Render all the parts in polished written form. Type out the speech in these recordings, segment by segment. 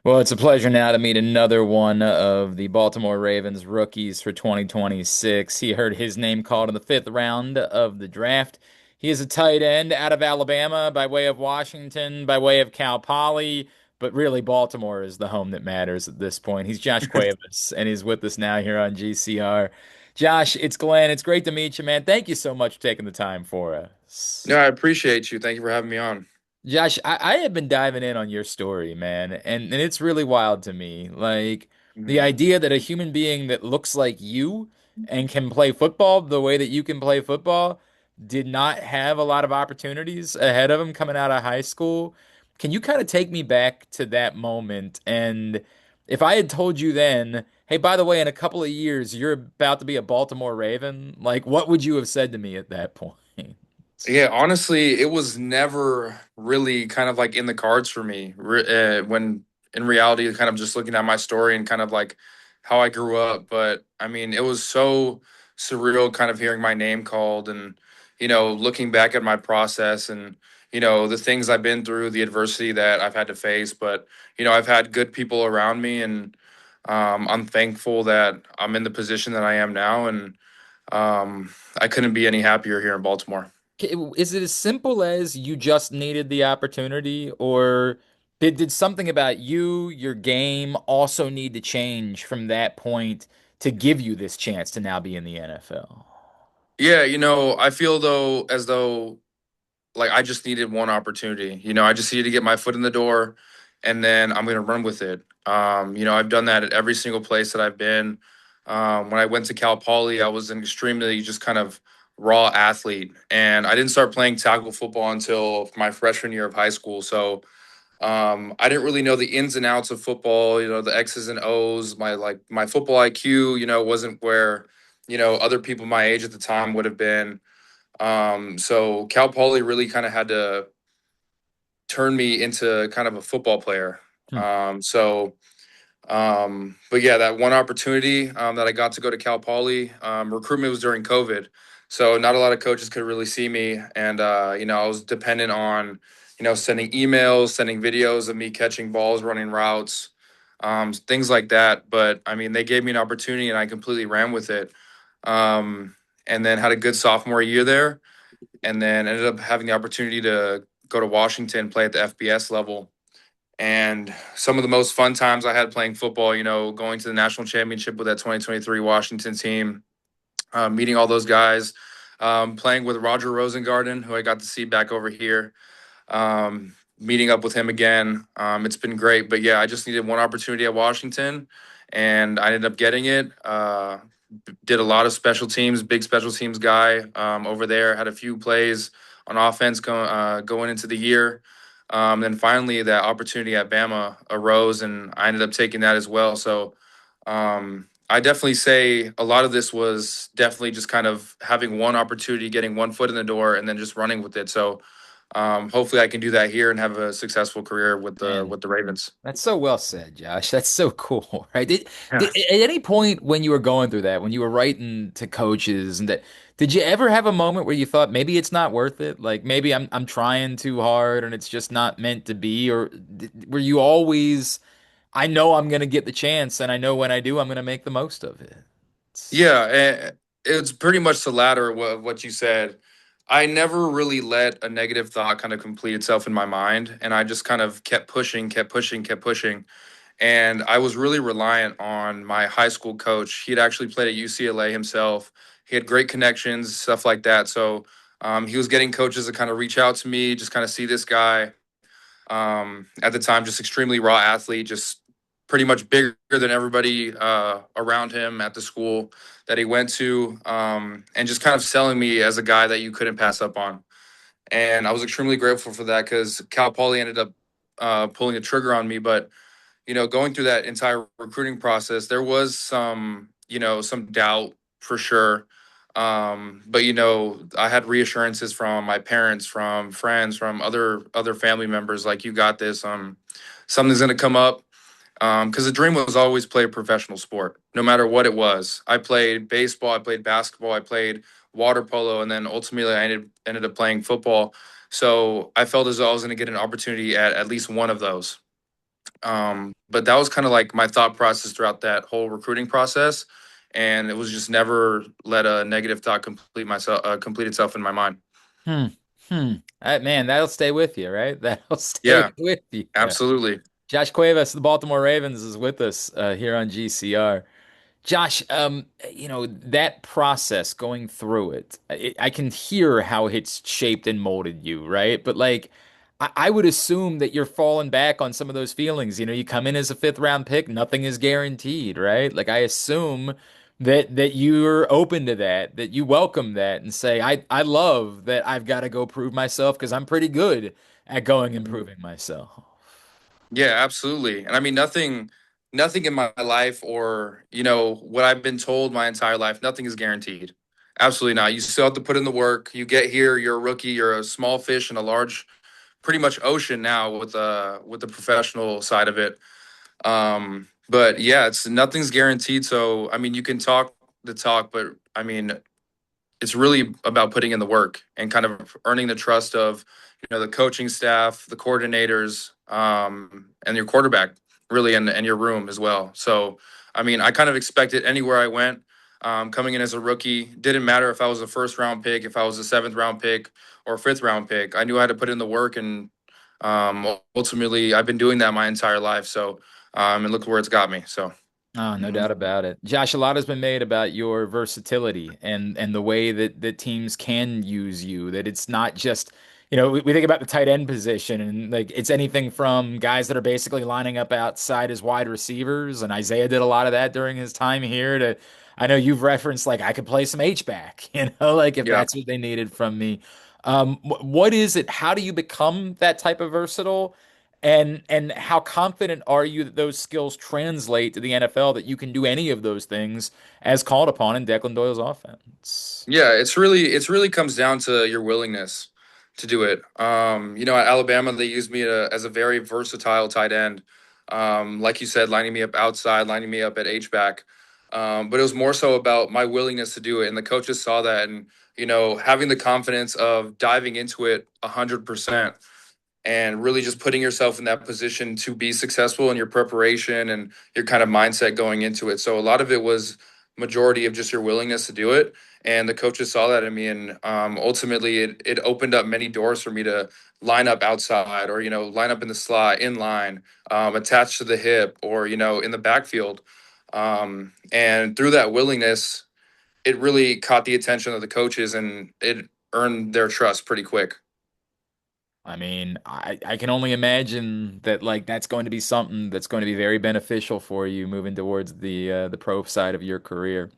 Well, it's a pleasure now to meet another one of the Baltimore Ravens rookies for 2026. He heard his name called in the fifth round of the draft. He is a tight end out of Alabama by way of Washington, by way of Cal Poly, but really Baltimore is the home that matters at this point. He's Josh Cuevas, and he's with us now here on GCR. Josh, it's Glenn. It's great to meet you, man. Thank you so much for taking the time for us. No, I appreciate you. Thank you for having me on. Josh, I have been diving in on your story, man, and it's really wild to me. Like the Mhm. idea that a human being that looks like you and can play football the way that you can play football did not have a lot of opportunities ahead of him coming out of high school. Can you kind of take me back to that moment? And if I had told you then, hey, by the way, in a couple of years, you're about to be a Baltimore Raven, like what would you have said to me at that point? Yeah, honestly, it was never really kind of like in the cards for me. When in reality, kind of just looking at my story and kind of like how I grew up. But I mean, it was so surreal kind of hearing my name called and, looking back at my process and, the things I've been through, the adversity that I've had to face. But, I've had good people around me and I'm thankful that I'm in the position that I am now. And I couldn't be any happier here in Baltimore. Is it as simple as you just needed the opportunity, or did something about you, your game, also need to change from that point to give you this chance to now be in the NFL? Yeah, I feel though as though like I just needed one opportunity. I just needed to get my foot in the door and then I'm gonna run with it. I've done that at every single place that I've been. When I went to Cal Poly, I was an extremely just kind of raw athlete. And I didn't start playing tackle football until my freshman year of high school. So I didn't really know the ins and outs of football, the X's and O's. My football IQ, wasn't where, other people my age at the time would have been. So Cal Poly really kind of had to turn me into kind of a football player. Hmm. But yeah, that one opportunity that I got to go to Cal Poly, recruitment was during COVID. So not a lot of coaches could really see me. And, I was dependent on, sending emails, sending videos of me catching balls, running routes, things like that. But I mean, they gave me an opportunity and I completely ran with it. Um, and then had a good sophomore year there and then ended up having the opportunity to go to Washington, play at the FBS level. And some of the most fun times I had playing football, going to the national championship with that 2023 Washington team, meeting all those guys, playing with Roger Rosengarten, who I got to see back over here, meeting up with him again. It's been great. But yeah, I just needed one opportunity at Washington, and I ended up getting it. Did a lot of special teams, big special teams guy over there. Had a few plays on offense going into the year. Then finally, that opportunity at Bama arose, and I ended up taking that as well. So I definitely say a lot of this was definitely just kind of having one opportunity, getting one foot in the door, and then just running with it. So hopefully, I can do that here and have a successful career with the Man, with the Ravens. that's so well said, Josh. That's so cool, right? Yeah. At any point when you were going through that, when you were writing to coaches and that, did you ever have a moment where you thought maybe it's not worth it? Like maybe I'm trying too hard and it's just not meant to be, or were you always, I know I'm gonna get the chance and I know when I do, I'm gonna make the most of it. Yeah, it's pretty much the latter of what you said. I never really let a negative thought kind of complete itself in my mind, and I just kind of kept pushing, kept pushing, kept pushing. And I was really reliant on my high school coach. He had actually played at UCLA himself. He had great connections, stuff like that. So he was getting coaches to kind of reach out to me, just kind of see this guy. At the time, just extremely raw athlete, just pretty much bigger than everybody around him at the school that he went to, and just kind of selling me as a guy that you couldn't pass up on. And I was extremely grateful for that because Cal Poly ended up pulling a trigger on me. But going through that entire recruiting process, there was some doubt for sure. But I had reassurances from my parents, from friends, from other family members, like you got this. Something's gonna come up. Because the dream was always play a professional sport, no matter what it was. I played baseball, I played basketball, I played water polo, and then ultimately I ended up playing football. So I felt as though I was going to get an opportunity at least one of those. But that was kind of like my thought process throughout that whole recruiting process, and it was just never let a negative thought complete itself in my mind. Hmm. Hmm. Man, that'll stay with you, right? That'll stay Yeah, with you. absolutely. Josh Cuevas, the Baltimore Ravens, is with us here on GCR. Josh, that process going through it, I can hear how it's shaped and molded you, right? But like, I would assume that you're falling back on some of those feelings. You know, you come in as a fifth round pick, nothing is guaranteed, right? Like, I assume that you're open to that, that you welcome that and say, I love that I've got to go prove myself because I'm pretty good at going and Mhm. proving myself. Yeah, absolutely. And I mean, nothing in my life, or what I've been told my entire life, nothing is guaranteed. Absolutely not. You still have to put in the work. You get here, you're a rookie, you're a small fish in a large, pretty much ocean now with the professional side of it. But yeah, it's nothing's guaranteed. So I mean, you can talk the talk, but I mean, it's really about putting in the work and kind of earning the trust of the coaching staff, the coordinators, and your quarterback, really, and your room as well. So I mean, I kind of expected anywhere I went. Coming in as a rookie, didn't matter if I was a first round pick, if I was a seventh round pick, or fifth round pick. I knew I had to put in the work, and ultimately, I've been doing that my entire life. So, and look where it's got me. So, Oh, no mhm. doubt about it. Josh, a lot has been made about your versatility and the way that teams can use you, that it's not just, we think about the tight end position and like it's anything from guys that are basically lining up outside as wide receivers, and Isaiah did a lot of that during his time here to I know you've referenced like I could play some H-back, like if Yeah. that's what they needed from me. What is it? How do you become that type of versatile? And how confident are you that those skills translate to the NFL that you can do any of those things as called upon in Declan Doyle's offense? Yeah, it's really comes down to your willingness to do it. At Alabama, they used me as a very versatile tight end. Like you said, lining me up outside, lining me up at H back. But it was more so about my willingness to do it, and the coaches saw that, and having the confidence of diving into it 100% and really just putting yourself in that position to be successful in your preparation and your kind of mindset going into it. So a lot of it was majority of just your willingness to do it. And the coaches saw that in me, and ultimately it opened up many doors for me to line up outside, or line up in the slot, in line, attached to the hip, or in the backfield. And through that willingness, it really caught the attention of the coaches, and it earned their trust pretty quick. I mean, I can only imagine that like that's going to be something that's going to be very beneficial for you moving towards the pro side of your career.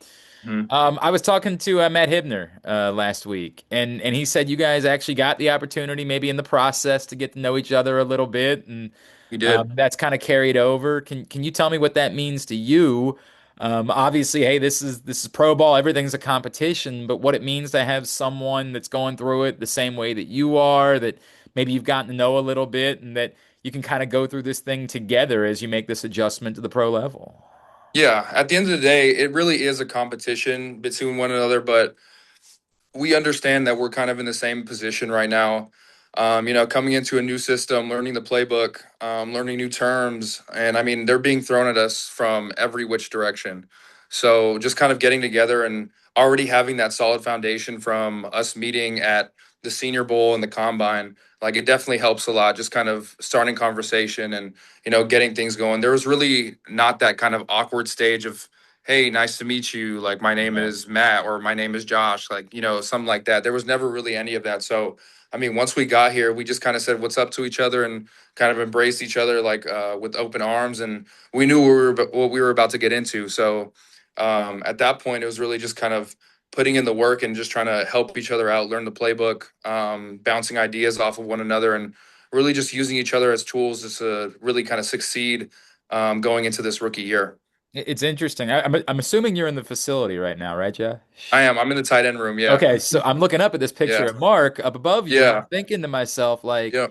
Mhm. I was talking to Matt Hibner last week, and he said you guys actually got the opportunity, maybe in the process, to get to know each other a little bit, and We did. that's kind of carried over. Can you tell me what that means to you? Obviously, hey, this is pro ball. Everything's a competition, but what it means to have someone that's going through it the same way that you are, that maybe you've gotten to know a little bit, and that you can kind of go through this thing together as you make this adjustment to the pro level. Yeah, at the end of the day, it really is a competition between one another, but we understand that we're kind of in the same position right now. Coming into a new system, learning the playbook, learning new terms, and I mean, they're being thrown at us from every which direction. So just kind of getting together and already having that solid foundation from us meeting at the Senior Bowl and the Combine, like it definitely helps a lot. Just kind of starting conversation and getting things going. There was really not that kind of awkward stage of, hey, nice to meet you, like my name Yeah. is Matt, or my name is Josh, like something like that. There was never really any of that. So I mean, once we got here, we just kind of said what's up to each other and kind of embraced each other, like with open arms, and we knew what we were about to get into. So at that point, it was really just kind of putting in the work and just trying to help each other out, learn the playbook, bouncing ideas off of one another, and really just using each other as tools just to really kind of succeed going into this rookie year. It's interesting. I'm assuming you're in the facility right now, right, Josh? I am. I'm in the tight end room. Yeah. Okay, so I'm looking up at this picture Yeah. of Mark up above you, and I'm Yeah. thinking to myself, like, Yeah.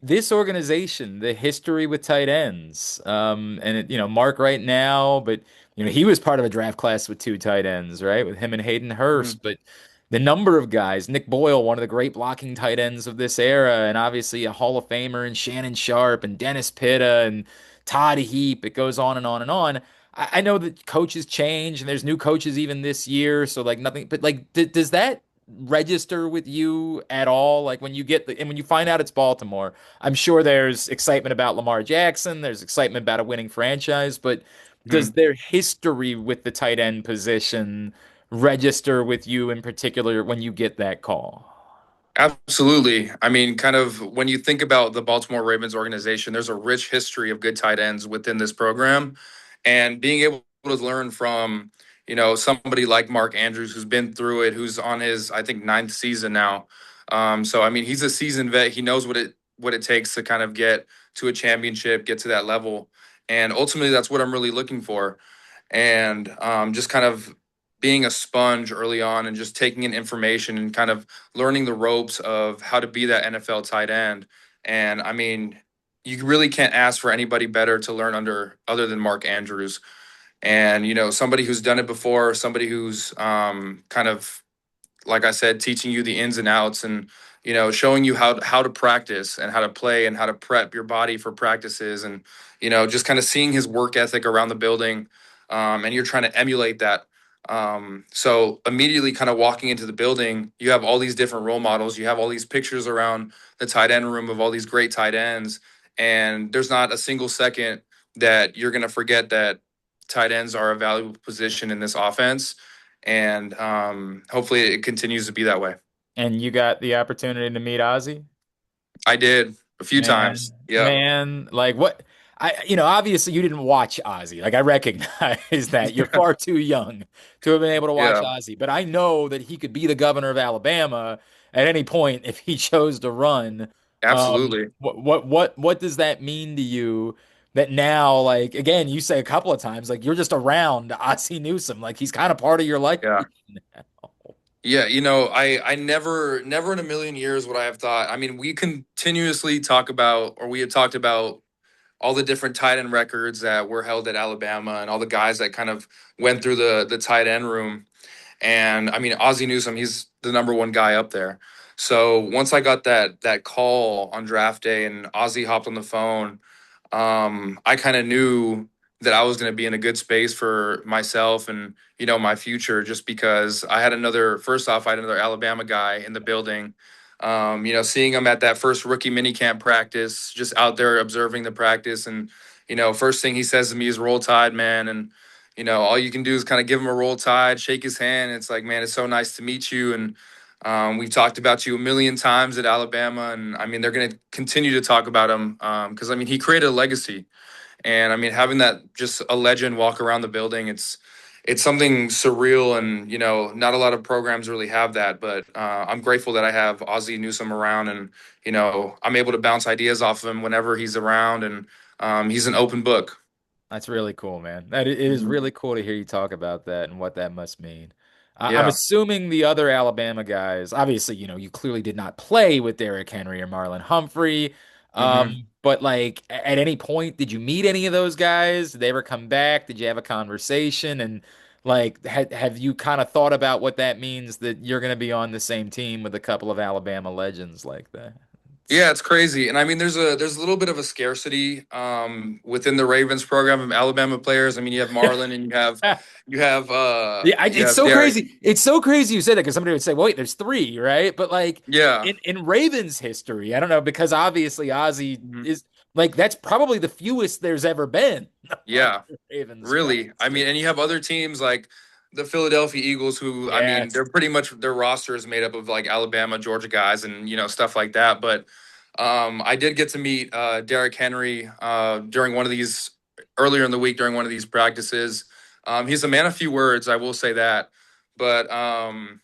this organization, the history with tight ends, and Mark right now, but he was part of a draft class with two tight ends, right, with him and Hayden Mhm. Hurst. But the number of guys, Nick Boyle, one of the great blocking tight ends of this era, and obviously a Hall of Famer, and Shannon Sharp and Dennis Pitta and Todd Heap. It goes on and on and on. I know that coaches change and there's new coaches even this year, so like nothing, but like, does that register with you at all? Like when you get and when you find out it's Baltimore, I'm sure there's excitement about Lamar Jackson, there's excitement about a winning franchise, but does Mhm. their history with the tight end position register with you in particular when you get that call? Absolutely. I mean, kind of when you think about the Baltimore Ravens organization, there's a rich history of good tight ends within this program. And being able to learn from, somebody like Mark Andrews, who's been through it, who's on his, I think, ninth season now. So I mean, he's a seasoned vet. He knows what it takes to kind of get to a championship, get to that level. And ultimately that's what I'm really looking for. And just kind of being a sponge early on and just taking in information and kind of learning the ropes of how to be that NFL tight end. And I mean, you really can't ask for anybody better to learn under other than Mark Andrews. And somebody who's done it before, somebody who's kind of, like I said, teaching you the ins and outs, and showing you how to practice and how to play and how to prep your body for practices, and just kind of seeing his work ethic around the building, and you're trying to emulate that. So immediately, kind of walking into the building, you have all these different role models. You have all these pictures around the tight end room of all these great tight ends, and there's not a single second that you're going to forget that tight ends are a valuable position in this offense, and hopefully it continues to be that way. And you got the opportunity to meet Ozzy? I did a few Man, times. Yeah. man, like what obviously you didn't watch Ozzy. Like I recognize that you're far too young to have been able to watch Yeah, Ozzy, but I know that he could be the governor of Alabama at any point if he chose to run. absolutely. What does that mean to you that now, like again, you say a couple of times, like you're just around Ozzy Newsome, like he's kind of part of your life Yeah. now. Yeah, I never in a million years would I have thought. I mean, we continuously talk about, or we have talked about all the different tight end records that were held at Alabama and all the guys that kind of went through the tight end room. And I mean, Ozzie Newsome, he's the number one guy up there. So once I got that call on draft day and Ozzie hopped on the phone, I kind of knew that I was going to be in a good space for myself and my future, just because first off, I had another Alabama guy in the building. Seeing him at that first rookie minicamp practice, just out there observing the practice, and first thing he says to me is "Roll Tide, man," and all you can do is kind of give him a roll tide, shake his hand. It's like, man, it's so nice to meet you. And we've talked about you a million times at Alabama. And I mean, they're going to continue to talk about him because, I mean, he created a legacy. And I mean, having that just a legend walk around the building, it's something surreal. And, not a lot of programs really have that. But I'm grateful that I have Ozzie Newsome around. And, I'm able to bounce ideas off of him whenever he's around. And he's an open book. That's really cool, man. It is Mhm. really cool to hear you talk about that and what that must mean. I'm Yeah. assuming the other Alabama guys, obviously, you clearly did not play with Derrick Henry or Marlon Humphrey. Hmm. But like at any point, did you meet any of those guys? Did they ever come back? Did you have a conversation? And like, have you kind of thought about what that means that you're going to be on the same team with a couple of Alabama legends like that? Yeah, it's crazy. And I mean, there's a little bit of a scarcity within the Ravens program of Alabama players. I mean, you have Marlon and Yeah, you it's have so Derek. crazy. It's so crazy you said that because somebody would say, "Well, wait, there's three, right?" But like Yeah. in Ravens history, I don't know because obviously Ozzy Mhm. is like that's probably the fewest there's ever been on Yeah. the Ravens Really. I mean, roster. and you have other teams like the Philadelphia Eagles, who, I mean, Yes. they're pretty much, their roster is made up of like Alabama, Georgia guys, and stuff like that. But I did get to meet Derrick Henry during one of these earlier in the week during one of these practices. He's a man of few words, I will say that. But kind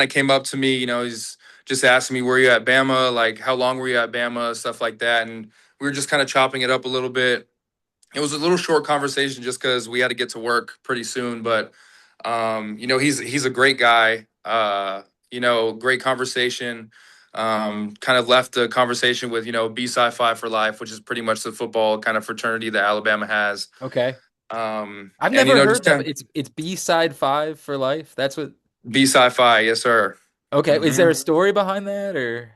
of came up to me. He's just asking me, "Were you at Bama? Like, how long were you at Bama?" Stuff like that, and we were just kind of chopping it up a little bit. It was a little short conversation just because we had to get to work pretty soon. But he's a great guy. Great conversation. Kind of left the conversation with B Sci-Fi for life, which is pretty much the football kind of fraternity that Alabama has. Okay. I've And never just heard that, kind but of, it's B-side five for life. That's what. B sci-fi, yes, sir. Okay, is hmm there a story behind that or?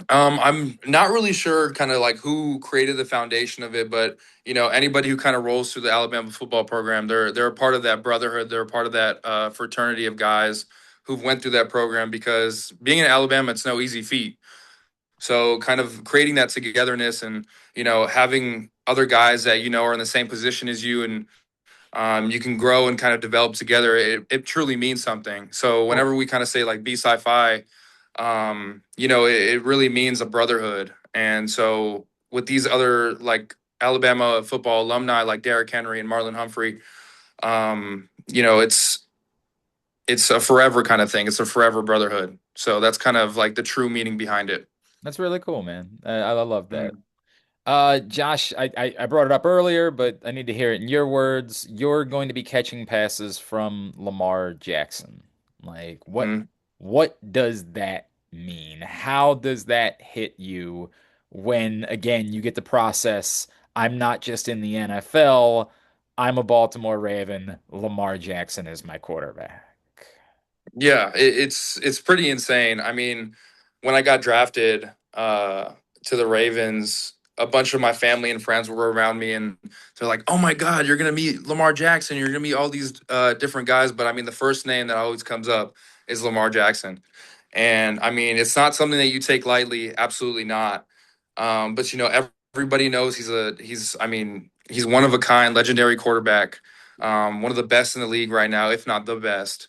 I'm not really sure kind of like who created the foundation of it, but anybody who kind of rolls through the Alabama football program, they're a part of that brotherhood. They're a part of that fraternity of guys who've went through that program because being in Alabama, it's no easy feat. So kind of creating that togetherness and having other guys that are in the same position as you and you can grow and kind of develop together. It truly means something. So Well, whenever we kind of say like be sci-fi, it really means a brotherhood. And so with these other like Alabama football alumni like Derrick Henry and Marlon Humphrey, it's a forever kind of thing. It's a forever brotherhood. So that's kind of like the true meaning behind it. that's really cool, man. I love that. Mhm. Josh, I brought it up earlier, but I need to hear it in your words. You're going to be catching passes from Lamar Jackson. Like Mhm. what does that mean? How does that hit you when again you get the process, I'm not just in the NFL, I'm a Baltimore Raven, Lamar Jackson is my quarterback. Yeah, it's pretty insane. I mean, when I got drafted to the Ravens, a bunch of my family and friends were around me, and they're like, "Oh my God, you're gonna meet Lamar Jackson. You're gonna meet all these different guys." But I mean, the first name that always comes up is Lamar Jackson, and I mean, it's not something that you take lightly. Absolutely not. But everybody knows I mean, he's one of a kind, legendary quarterback, one of the best in the league right now, if not the best.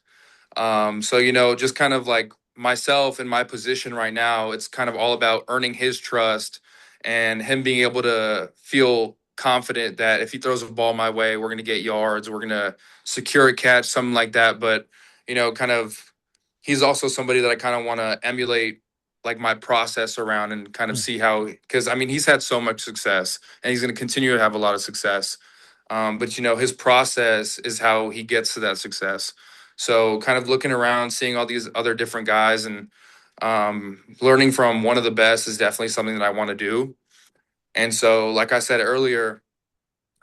So just kind of like myself in my position right now, it's kind of all about earning his trust and him being able to feel confident that if he throws a ball my way, we're going to get yards, we're going to secure a catch, something like that. But kind of he's also somebody that I kind of want to emulate like my process around and kind of see how because I mean he's had so much success and he's going to continue to have a lot of success. But his process is how he gets to that success. So kind of looking around, seeing all these other different guys and learning from one of the best is definitely something that I want to do. And so, like I said earlier,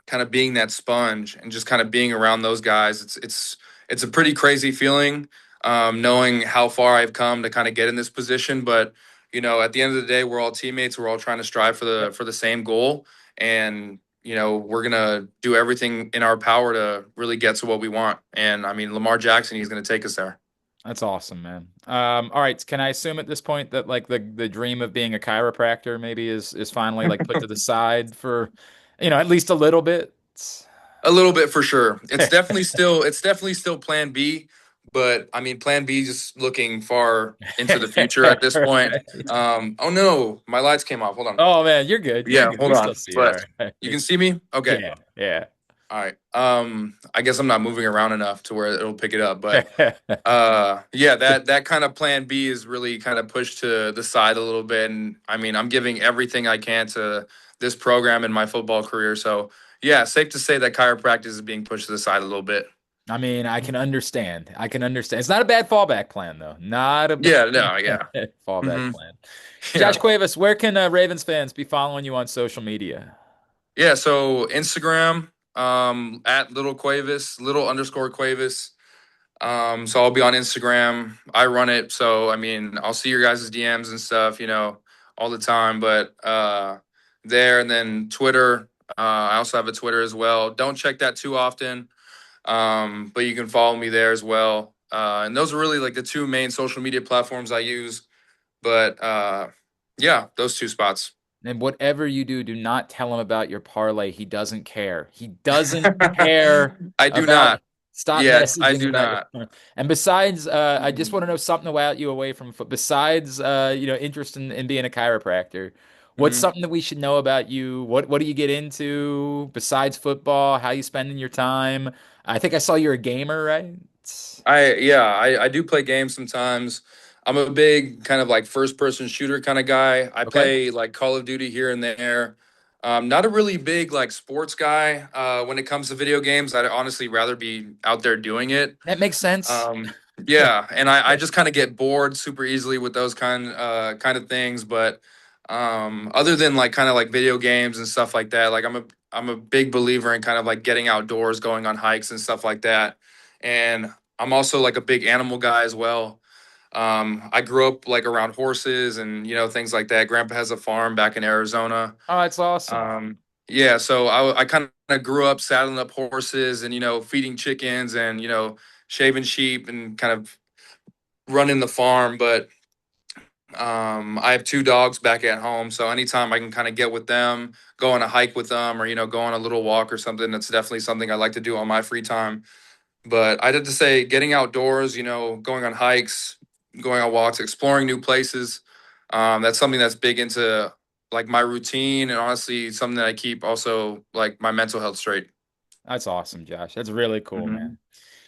kind of being that sponge and just kind of being around those guys, it's a pretty crazy feeling, knowing how far I've come to kind of get in this position. But at the end of the day, we're all teammates. We're all trying to strive for Yep. the same goal, and we're gonna do everything in our power to really get to what we want. And I mean, Lamar Jackson, he's gonna take us there. That's awesome, man. All right, can I assume at this point that like the dream of being a chiropractor maybe is finally like put to the side for, at least a little bit? A little bit for sure. It's definitely still plan B, but I mean plan B just looking far into the future at this point. Right. Oh no, my lights came off. Hold on. Oh man, you're good. You're Yeah, good. hold We still on. see you. All But you right. can see me? Okay. Yeah, yeah. All right. I guess I'm not moving around enough to where it'll pick it up, but yeah, that kind of plan B is really kind of pushed to the side a little bit. And I mean, I'm giving everything I can to this program in my football career. So yeah, safe to say that chiropractic is being pushed to the side a little bit. I mean, I can understand. I can understand. It's not a bad fallback plan though. Not a bad Yeah, no, yeah. fallback hmm plan. Josh Yeah. Cuevas, where can Ravens fans be following you on social media? Yeah. So Instagram, at little Cuevas, little underscore Cuevas. So I'll be on Instagram. I run it. So I mean, I'll see your guys' DMs and stuff, all the time. But there and then Twitter. I also have a Twitter as well. Don't check that too often. But you can follow me there as well. And those are really like the two main social media platforms I use. But yeah, those two spots. And whatever you do, do not tell him about your parlay. He doesn't care. He doesn't care I do about. not. Stop Yes, I messaging do about your. not. And besides, I just want to hmm know something about you away from foot. Besides, interest in being a chiropractor. What's hmm something that we should know about you? What do you get into besides football? How you spending your time? I think I saw you're a gamer, right? I do play games sometimes. I'm a big kind of like first person shooter kind of guy. I Okay, play like Call of Duty here and there. Not a really big like sports guy when it comes to video games. I'd honestly rather be out there doing it. that makes sense. Yeah, and I just kind of get bored super easily with those kind of things. But other than like kind of like video games and stuff like that, like I'm a big believer in kind of like getting outdoors, going on hikes and stuff like that. And I'm also like a big animal guy as well. I grew up like around horses and things like that. Grandpa has a farm back in Arizona. Oh, that's awesome. Um, yeah, so I kind of grew up saddling up horses and feeding chickens and shaving sheep and kind of running the farm. But I have two dogs back at home, so anytime I can kind of get with them, go on a hike with them, or go on a little walk or something, that's definitely something I like to do on my free time. But I'd have to say, getting outdoors, going on hikes, going on walks, exploring new places, that's something that's big into like my routine, and honestly, something that I keep also like my mental health straight. That's awesome, Josh. That's really cool, man. Hmm.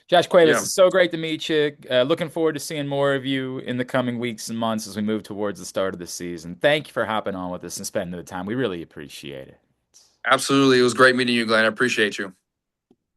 Josh Cuevas, Yeah, it's so great to meet you. Looking forward to seeing more of you in the coming weeks and months as we move towards the start of the season. Thank you for hopping on with us and spending the time. We really appreciate it. absolutely. It was great meeting you, Glenn. I appreciate you.